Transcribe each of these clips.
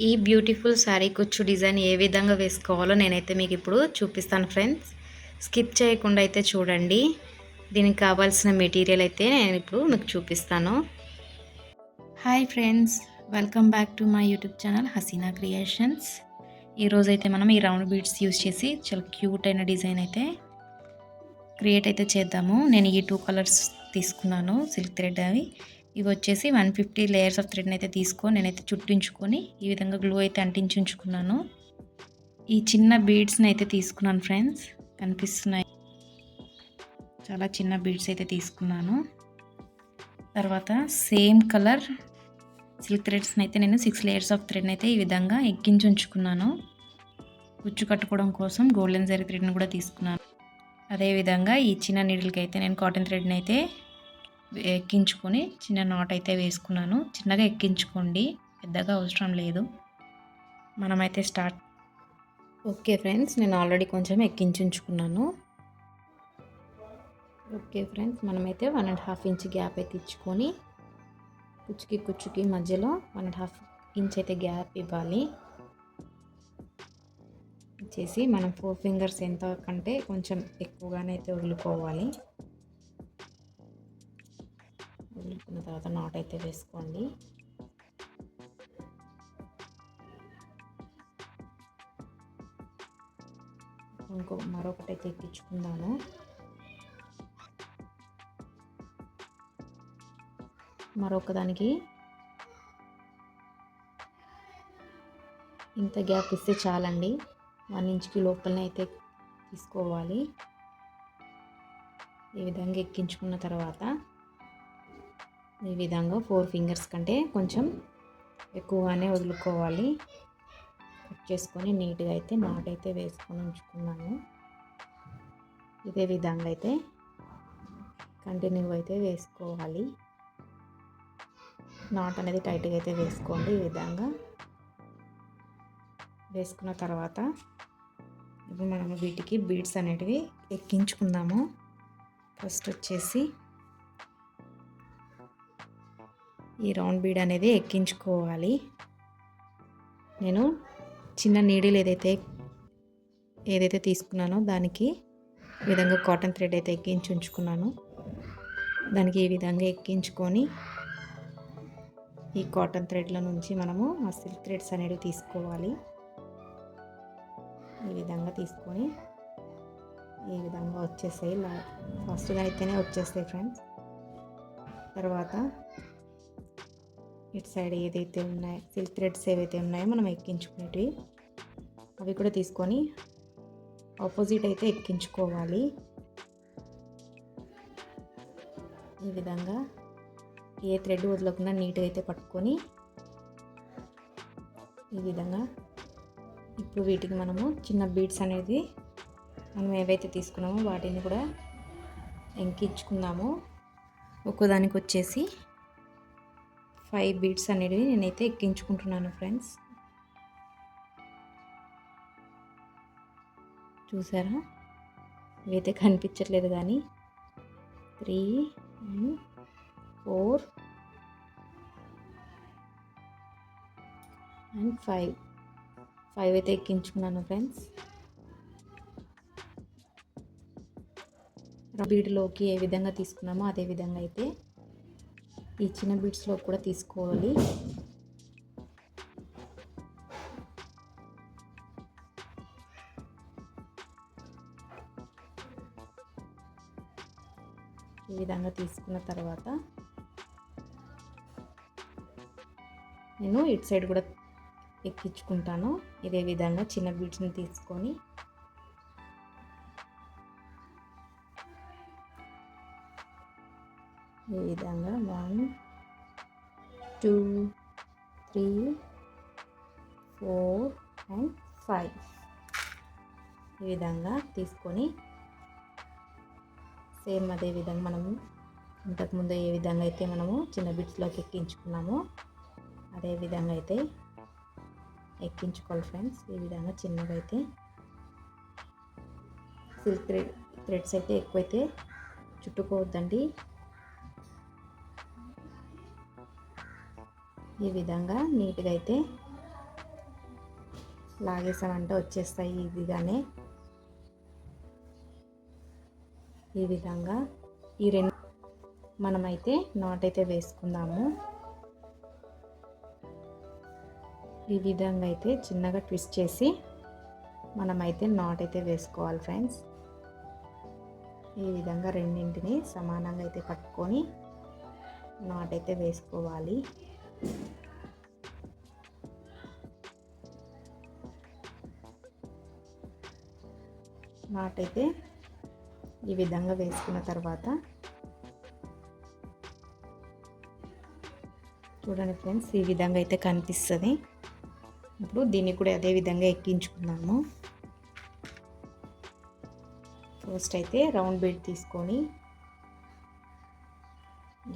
ఈ బ్యూటిఫుల్ శారీ కుచ్చు డిజైన్ ఏ విధంగా వేసుకోవాలో నేనైతే మీకు ఇప్పుడు చూపిస్తాను ఫ్రెండ్స్. స్కిప్ చేయకుండా అయితే చూడండి. దీనికి కావాల్సిన మెటీరియల్ అయితే నేను ఇప్పుడు మీకు చూపిస్తాను. Hi friends, welcome back to my YouTube channel Haseena creations. ఈరోజైతే మనం ఈ రౌండ్ బీడ్స్ యూస్ చేసి చాలా క్యూట్ అయిన డిజైన్ అయితే క్రియేట్ అయితే చేద్దాము. నేను ఈ 2 కలర్స్ తీసుకున్నాను సిల్క్ థ్రెడ్ అవి. ఇవి వచ్చేసి 150 లేయర్స్ ఆఫ్ థ్రెడ్ని అయితే తీసుకొని నేనైతే చుట్టించుకొని ఈ విధంగా గ్లూ అయితే అంటించుకున్నాను. ఈ చిన్న బీడ్స్ని అయితే తీసుకున్నాను ఫ్రెండ్స్, కనిపిస్తున్నాయి. చాలా చిన్న బీడ్స్ అయితే తీసుకున్నాను. తర్వాత సేమ్ కలర్ సిల్క్ థ్రెడ్స్ని అయితే నేను 6 లేయర్స్ ఆఫ్ థ్రెడ్ని అయితే ఈ విధంగా ఎక్కించుకున్నాను. కుచ్చు కట్టుకోవడం కోసం గోల్డెన్ జరీ థ్రెడ్ని కూడా తీసుకున్నాను. అదేవిధంగా ఈ చిన్న నీడిల్కి అయితే నేను కాటన్ థ్రెడ్ని అయితే ఎక్కించుకొని చిన్న నాట్ అయితే వేసుకున్నాను. చిన్నగా ఎక్కించుకోండి, పెద్దగా అవసరం లేదు. మనమైతే స్టార్ట్. ఓకే ఫ్రెండ్స్, నేను ఆల్రెడీ కొంచెం ఎక్కించుకున్నాను. ఓకే ఫ్రెండ్స్, మనమైతే 1.5 ఇంచ్ గ్యాప్ అయితే ఇచ్చుకొని కుచ్చుకి మధ్యలో 1.5 ఇంచ్ అయితే గ్యాప్ ఇవ్వాలి. ఇచ్చేసి మనం 4 ఫింగర్స్ ఎంత కంటే కొంచెం ఎక్కువగానే అయితే వదులుకోవాలి. వదులుకున్న తర్వాత నాట్ అయితే వేసుకోండి. మరొకటి అయితే ఎక్కించుకుందాము. మరొక దానికి ఇంత గ్యాప్ ఇస్తే చాలండి. 1 ఇంచ్కి లోపలనే అయితే తీసుకోవాలి. ఈ విధంగా ఎక్కించుకున్న తర్వాత ఈ విధంగా 4 ఫింగర్స్ కంటే కొంచెం ఎక్కువగానే వదులుకోవాలి. కట్ చేసుకొని నీట్గా అయితే నాట్ అయితే వేసుకొని ఉంచుకున్నాను. ఇదే విధంగా అయితే కంటిన్యూ అయితే వేసుకోవాలి. నాట్ అనేది టైట్గా అయితే వేసుకోండి. ఈ విధంగా వేసుకున్న తర్వాత ఇప్పుడు మనం వీటికి బీడ్స్ అనేటివి ఎక్కించుకుందాము. ఫస్ట్ వచ్చేసి ఈ రౌండ్ బీడ్ అనేది ఎక్కించుకోవాలి. నేను చిన్న నీడిల్ ఏదైతే తీసుకున్నానో దానికి ఈ విధంగా కాటన్ థ్రెడ్ అయితే ఎక్కించి ఉంచుకున్నాను. దానికి ఈ విధంగా ఎక్కించుకొని ఈ కాటన్ థ్రెడ్ల నుంచి మనము ఆ సిల్క్ థ్రెడ్స్ అనేవి తీసుకోవాలి. ఈ విధంగా తీసుకొని ఈ విధంగా వచ్చేసాయి. ఫస్ట్గా అయితేనే వచ్చేస్తాయి ఫ్రెండ్స్. తర్వాత ఇటు సైడ్ ఏదైతే ఉన్నాయో సిల్క్ థ్రెడ్స్ ఏవైతే ఉన్నాయో మనం ఎక్కించుకునేటివి అవి కూడా తీసుకొని ఆపోజిట్ అయితే ఎక్కించుకోవాలి. ఈ విధంగా ఏ థ్రెడ్ వదలకుండా నీట్గా అయితే పట్టుకొని ఈ విధంగా ఇప్పుడు వీటికి మనము చిన్న బీడ్స్ అనేది మనం ఏవైతే తీసుకున్నామో వాటిని కూడా ఎక్కించుకుందాము. ఒక్కోదానికి వచ్చేసి 5 బీడ్స్ అనేవి నేనైతే ఎక్కించుకుంటున్నాను ఫ్రెండ్స్. చూసారా, ఇవైతే కనిపించట్లేదు కానీ 3 4 అండ్ 5 అయితే ఎక్కించుకున్నాను ఫ్రెండ్స్. బీడ్లోకి ఏ విధంగా తీసుకున్నామో అదే విధంగా అయితే ఈ చిన్న బీడ్స్లో కూడా తీసుకోవాలి. ఈ విధంగా తీసుకున్న తర్వాత నేను ఇటు సైడ్ కూడా ఎక్కించుకుంటాను. ఇదే విధంగా చిన్న బీడ్స్ని తీసుకొని ఈ విధంగా 1 2 3 4 అండ్ 5 ఈ విధంగా తీసుకొని సేమ్ అదే విధంగా మనము ఇంతకుముందు ఏ విధంగా అయితే మనము చిన్న బిట్స్లోకి ఎక్కించుకున్నామో అదే విధంగా అయితే ఎక్కించుకోవాలి ఫ్రెండ్స్. ఈ విధంగా చిన్నగా అయితే సిల్క్ థ్రెడ్స్ అయితే ఎక్కువైతే చుట్టుకోవద్దండి. ఈ విధంగా నీట్గా అయితే లాగేసామంటే వచ్చేస్తాయి ఈజీగానే. ఈ విధంగా ఈ రెండు మనమైతే నాట్ అయితే వేసుకుందాము. ఈ విధంగా అయితే చిన్నగా ట్విస్ట్ చేసి మనమైతే నాట్ అయితే వేసుకోవాలి ఫ్రెండ్స్. ఈ విధంగా రెండింటిని సమానంగా అయితే పట్టుకొని నాట్ అయితే వేసుకోవాలి. నాట్ అయితే ఈ విధంగా వేసుకున్న తర్వాత చూడండి ఫ్రెండ్స్, ఈ విధంగా అయితే కనిపిస్తుంది. ఇప్పుడు దీన్ని కూడా అదే విధంగా ఎక్కించుకున్నాము. ఫస్ట్ అయితే రౌండ్ బీడ్ తీసుకొని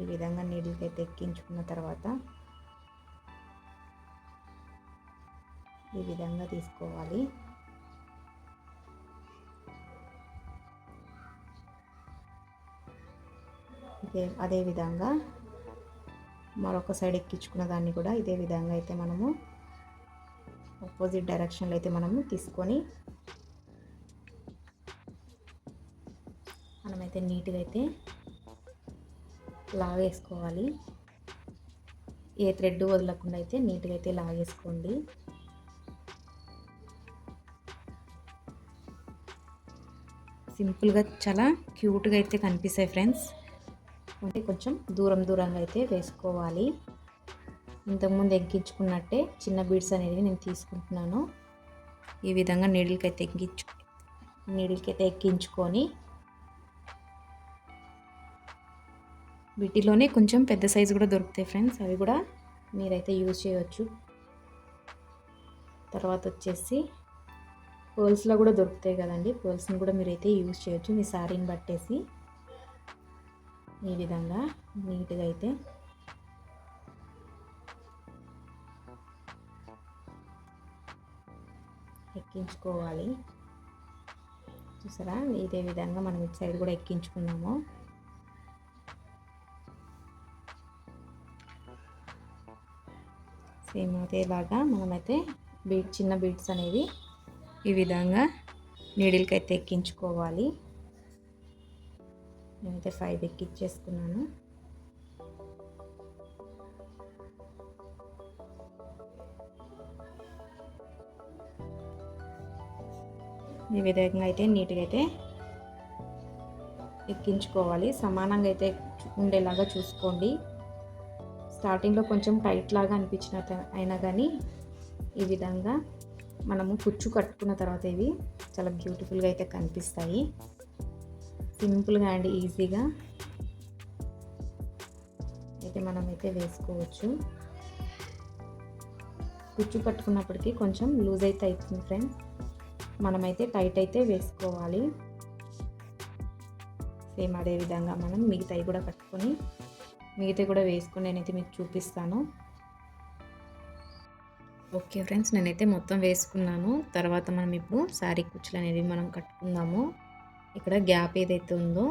ఈ విధంగా నీడిల్కి అయితే ఎక్కించుకున్న తర్వాత ఈ విధంగా తీసుకోవాలి. అదే విధంగా మరొక సైడ్ ఎక్కించుకున్న దాన్ని కూడా ఇదే విధంగా అయితే మనము ఆపోజిట్ డైరెక్షన్లో అయితే మనము తీసుకొని మనమైతే నీట్గా అయితే లాగేసుకోవాలి. ఏ థ్రెడ్ వదలకుండా అయితే నీట్గా అయితే లాగేసుకోండి. సింపుల్గా చాలా క్యూట్గా అయితే కనిపిస్తాయి ఫ్రెండ్స్. అంటే కొంచెం దూరంగా అయితే వేసుకోవాలి. ఇంతకుముందు ఎక్కించుకున్నట్టే చిన్న బీడ్స్ అనేవి నేను తీసుకుంటున్నాను. ఈ విధంగా నీడిల్కి అయితే ఎక్కించుకొని వీటిలోనే కొంచెం పెద్ద సైజు కూడా దొరుకుతాయి ఫ్రెండ్స్, అవి కూడా మీరైతే యూజ్ చేయవచ్చు. తర్వాత వచ్చేసి పర్ల్స్లో కూడా దొరుకుతాయి కదండి, పర్ల్స్ని కూడా మీరైతే యూజ్ చేయొచ్చు మీ శారీని బట్టేసి. ఈ విధంగా నీట్గా అయితే ఎక్కించుకోవాలి. చూసారా, ఇదే విధంగా మనం ఇటు సైడ్ కూడా ఎక్కించుకున్నాము. సేమ్ అదేలాగా మనమైతే చిన్న బీడ్స్ అనేవి ఈ విధంగా నీడిల్కి అయితే ఎక్కించుకోవాలి. నేనైతే 5 ఎక్కించేసుకున్నాను. ఈ విధంగా అయితే నీట్గా అయితే ఎక్కించుకోవాలి. సమానంగా అయితే ఉండేలాగా చూసుకోండి. స్టార్టింగ్లో కొంచెం టైట్ లాగా అనిపించిన అయినా కానీ ఈ విధంగా మనము కుచ్చు కట్టుకున్న తర్వాత ఇవి చాలా బ్యూటిఫుల్గా అయితే కనిపిస్తాయి. సింపుల్గా అండ్ ఈజీగా అయితే మనమైతే వేసుకోవచ్చు. కుచ్చు కట్టుకున్నప్పటికీ కొంచెం లూజ్ అయితే అవుతుంది ఫ్రెండ్స్, మనమైతే టైట్ అయితే వేసుకోవాలి. సేమ్ అదే విధంగా మనం మిగతాయి కూడా కట్టుకొని మిగతా కూడా వేసుకొని నేనైతే మీకు చూపిస్తాను. ఓకే ఫ్రెండ్స్, నేనైతే మొత్తం వేసుకున్నాను. తర్వాత మనం ఇప్పుడు శారీ కుచ్చులు అనేవి మనం కట్టుకుందాము. ఇక్కడ గ్యాప్ ఏదైతే ఉందో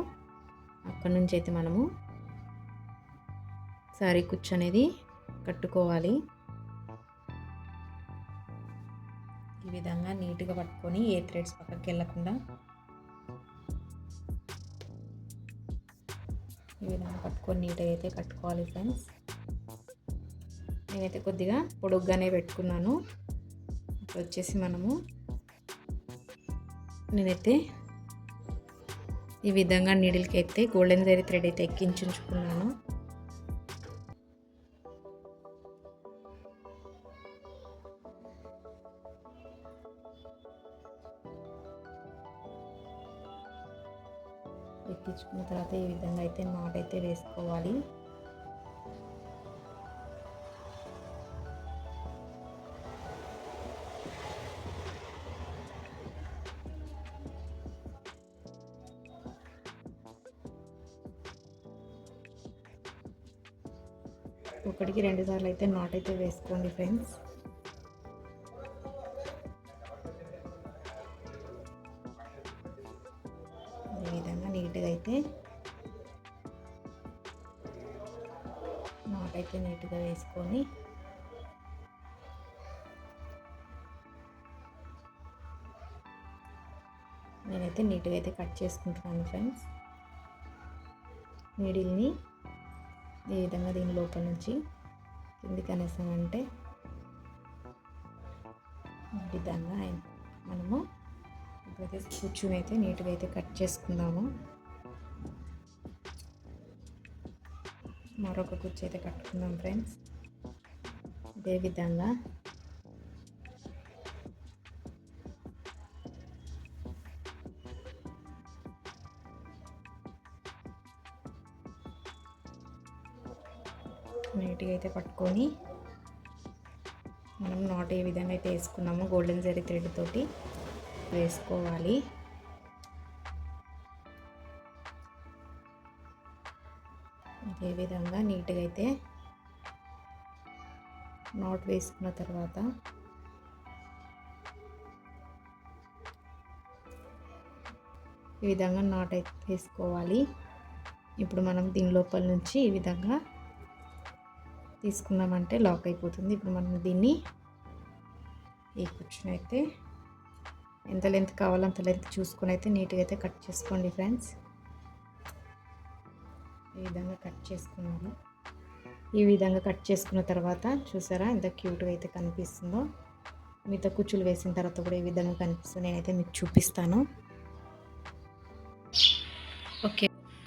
అక్కడ నుంచి అయితే మనము శారీ కుచ్చు అనేది కట్టుకోవాలి. ఈ విధంగా నీట్గా పట్టుకొని ఏ థ్రెడ్స్ పక్కకి వెళ్ళకుండా ఈ విధంగా పట్టుకొని నీట్గా అయితే కట్టుకోవాలి ఫ్రెండ్స్. నేనైతే కొద్దిగా పొడుగ్గానే పెట్టుకున్నాను. ఇప్పుడు వచ్చేసి నేనైతే ఈ విధంగా నీడిల్కి అయితే గోల్డెన్ జరీ థ్రెడ్ అయితే ఎక్కించుకున్నాను. ఎక్కించుకున్న తర్వాత ఈ విధంగా అయితే నాట్ అయితే వేసుకోవాలి. ఒకటికి 2 సార్లు అయితే నాట్ అయితే వేసుకోండి ఫ్రెండ్స్. ఈ విధంగా నీట్గా అయితే నాట్ అయితే నీట్గా వేసుకొని నేనైతే నీట్గా అయితే కట్ చేసుకుంటున్నాను ఫ్రెండ్స్. నీడిల్ని ఈ విధంగా దీని లోపల నుంచి కిందికి అనేసామంటే ఈ విధంగా మనము ఇప్పుడైతే కూర్చుని అయితే నీట్గా అయితే కట్ చేసుకుందాము. మరొక కుర్చీ అయితే కట్టుకుందాం ఫ్రెండ్స్. ఇదే విధంగా నీట్గా అయితే పట్టుకొని మనం నాట్ ఏ విధంగా అయితే వేసుకున్నాము గోల్డెన్ జరీ థ్రెడ్ తోటి వేసుకోవాలి. ఇదే విధంగా నీట్గా అయితే నాట్ వేసుకున్న తర్వాత ఈ విధంగా నాట్ అయితే వేసుకోవాలి. ఇప్పుడు మనం దీని లోపల నుంచి ఈ విధంగా తీసుకున్నామంటే లాక్ అయిపోతుంది. ఇప్పుడు మనం దీన్ని ఈ కూర్చుని అయితే ఎంత లెంత్ కావాలో అంత లెంత్ చూసుకొని అయితే నీట్గా అయితే కట్ చేసుకోండి ఫ్రెండ్స్. ఈ విధంగా కట్ చేసుకున్నాను. ఈ విధంగా కట్ చేసుకున్న తర్వాత చూసారా ఎంత క్యూట్గా అయితే కనిపిస్తుందో. మిగతా కుచ్చులు వేసిన తర్వాత కూడా ఈ విధంగా కనిపిస్తుంది. నేనైతే మీకు చూపిస్తాను.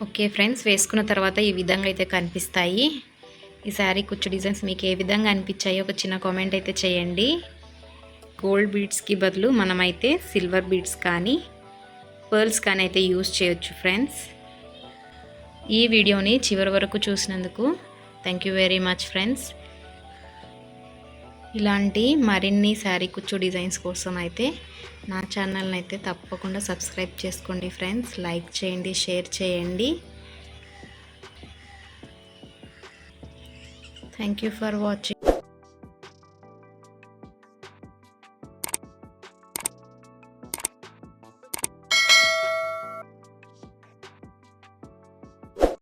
ఓకే ఫ్రెండ్స్, వేసుకున్న తర్వాత ఈ విధంగా అయితే కనిపిస్తాయి. ఈ శారీ కుచ్చు డిజైన్స్ మీకు ఏ విధంగా అనిపించాయో ఒక చిన్న కామెంట్ అయితే చేయండి. గోల్డ్ బీడ్స్కి బదులు మనమైతే సిల్వర్ బీడ్స్ కానీ పర్ల్స్ కానీ అయితే యూస్ చేయొచ్చు ఫ్రెండ్స్. ఈ వీడియోని చివరి వరకు చూసినందుకు thank you very much friends. ఇలాంటి మరిన్ని శారీ కుచ్చు డిజైన్స్ కోసం అయితే నా ఛానల్ని అయితే తప్పకుండా సబ్స్క్రైబ్ చేసుకోండి ఫ్రెండ్స్. లైక్ చేయండి, షేర్ చేయండి. Thank you for watching.